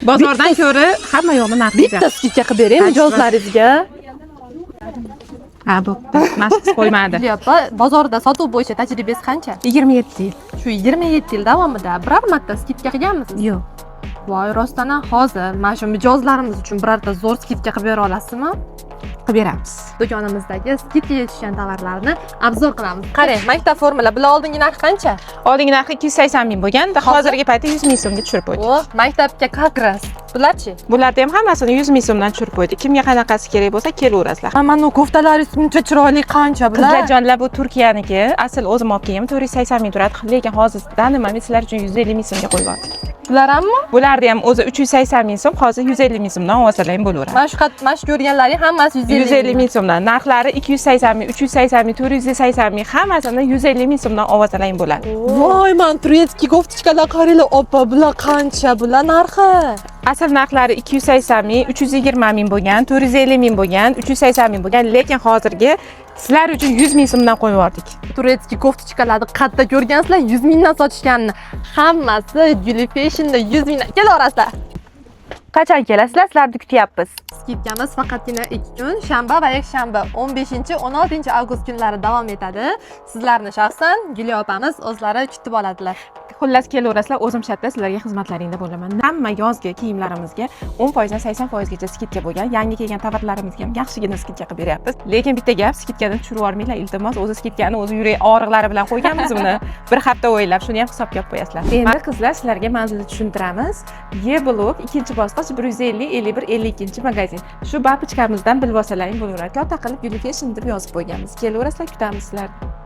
Bozordan ko'ra hamma yo'qni narxi Bitta skidka qilib bering mijozlaringizga. Ha, bo'pti. Mashq qo'ymadi. Opa, bozorda sotuv bo'yicha tajribangiz qancha? 27 yil. Shu 27 yil davomida biror marta skidka qilganmisiz? Yo'q. Voy, rostdan hozir mana shu mijozlarimiz uchun birorta zo'r skidka qilib bera olasizmi? Qilib beramiz. Do'konimizdagi skidkaga tushgan tovarlarni obzor qilamiz. Qarang, maktab formula bular oldingi narxi qancha? Oldingi narxi 280 ming bo'lganda, hozirgi paytda 100 ming so'mga tushirib qo'ydik. O, maktabga kakras. Bularchi? Bularda ham hammasini 100 ming so'mdan tushirib qo'ydik. Kimga qanaqasi kerak bo'lsa kelaverasizlar. Mana bu koftalaringiz buncha chiroyli qancha bular? Qizlarjonlar, bu Turkiyaniki. Asl o'zim olib kelgan 480 ming turadi, lekin hozirda nima men sizlar uchun 150 ming so'mga qo'yib yubordim. Bular hammi? Bularni ham o'zi 380 ming so'm, hozir 150 ming so'mdan olsalar ham bo'laveradi. Mana shu ko'rganlaring hammasi 150 ming so'mdan. Narxlari 280 ming, 380 ming, 480 ming, hammasini 150 ming so'mdan olsalar ham bo'ladi. Voy, men turецкий koftichkalar qaranglar, opa, bular qancha? Bular narxi? Asl narxlari 280 ming, 320 ming bo'lgan, 450 ming bo'lgan, 380 ming bo'lgan, lekin hozirgi sizlar uchun 100 ming so'mdan qo'yib yubordik. Turецкий koftichkalarni qayerda ko'rgansizlar? 100 mingdan sotishganini. Hammasi Julie Fashionda 100 mingdan. Kelarasizlar. Qachon kelasizlar? Sizlarni kutyapmiz. Skidkamiz faqatgina 2 kun, shanba va yakshanba 15-16 avgust kunlari davom etadi. Sizlarni shaxsan Julia opamiz o'zlari kutib oladilar. Xullas kelaverasizlar, o'zim shatda sizlarga xizmatlaringda bo'laman. Hamma yozgi kiyimlarimizga 10% dan 80% gacha skidka bo'lgan. Yangi kelgan tovarlarimizga ham yaxshigina skidka qilib beryapmiz. Lekin bitta gap, skidkani tushirib yubormanglar, iltimos. O'zi skidkani o'zi yurak og'riqlari bilan qo'yganmiz uni. Bir hafta o'ylab, shuni ham hisobga olib qo'yasizlar. Endi qizlar, sizlarga manzilni tushuntiramiz. Y blok 2-bosqich 150-51-52 magazin. Shu bapochkamizdan bilib olsalaring bo'laveradi. Katta qilib Julie Fashion deb yozib qo'yganmiz. Kelaverasizlar, kutamiz sizlarni.